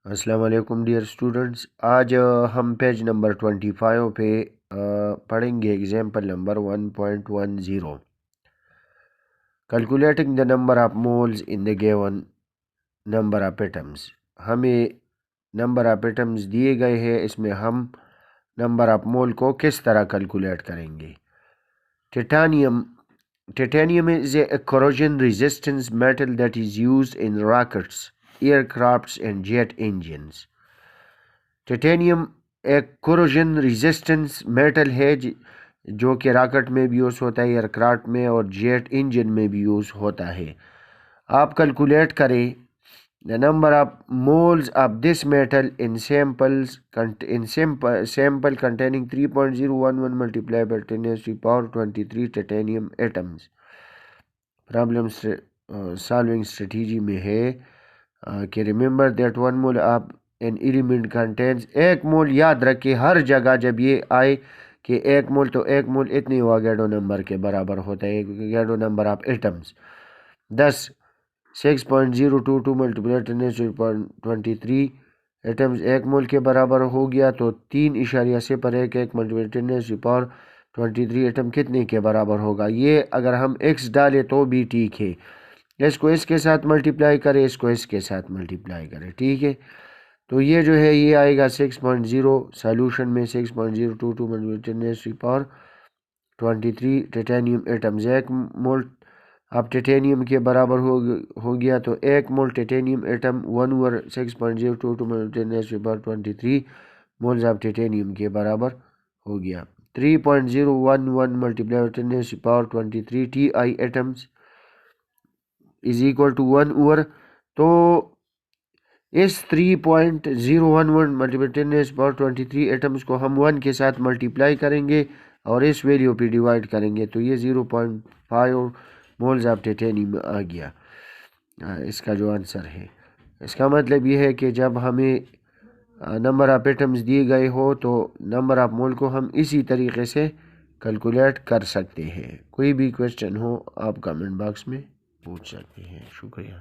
السلام علیکم dear students, آج ہم پیج نمبر 25 پہ پڑھیں گے example number 1.10 calculating the number of moles in the given number of atoms. ہمیں نمبر آف ایٹمز دیے گئے ہیں، اس میں ہم نمبر آف مول کو کس طرح کیلکولیٹ کریں گے۔ Titanium is a corrosion resistant metal that is used in rockets, aircrafts and jet engines. ٹیٹینیم ایک corrosion resistance metal ہے جو کہ راکٹ میں بھی یوز ہوتا ہے، ایئرکرافٹ میں اور جیٹ انجن میں بھی یوز ہوتا ہے۔ آپ کیلکولیٹ کریں the number of moles of this metal in sample containing 3.011 multiplied by 10⁻23 titanium atoms۔ Problem solving strategy میں ہے کہ remember that 1 mole of an element contains، ایک مول یاد رکھے ہر جگہ جب یہ آئے کہ ایک مول تو ایک مول اتنی واگیڈو نمبر کے برابر ہوتا ہے، Avogadro number of atoms 10 6.022 multiply 10⁻23 atoms ایک مول کے برابر ہو گیا، تو 3.01 ملٹیپلائی 10⁻23 ایٹم کتنے کے برابر ہوگا؟ یہ اگر ہم ایکس ڈالے تو بھی ٹھیک ہے، اس کو اس کے ساتھ ملٹیپلائی کرے، اس کو اس کے ساتھ ملٹیپلائی کرے، ٹھیک ہے۔ تو یہ جو ہے یہ آئے گا 6.0 سالوشن میں 6.022 ملٹیپلائی 10⁻23 ٹیٹانیم ایٹمز ایک مول اب ٹیٹانیم کے برابر ہو گیا، تو ایک mole titanium atom 1/6.022 multiply 10⁻23 moles of titanium کے برابر ہو گیا۔ 3.011 multiply 10⁻23 T I atoms is equal to 1 over, تو اس 3.011 ملٹیپلائی 10⁻23 ایٹمز کو ہم 1 کے ساتھ ملٹیپلائی کریں گے اور اس ویلیو پہ ڈیوائڈ کریں گے، تو یہ 0.5 مولز آف ٹیٹانیم آ گیا۔ اس کا جو آنسر ہے، اس کا مطلب یہ ہے کہ جب ہمیں نمبر آف ایٹمز دیے گئے ہو تو نمبر آف مول کو ہم اسی طریقے سے کیلکولیٹ کر سکتے ہیں۔ کوئی بھی کویسچن ہو آپ کمنٹ باکس میں پوچھ سکتے ہیں۔ شکریہ۔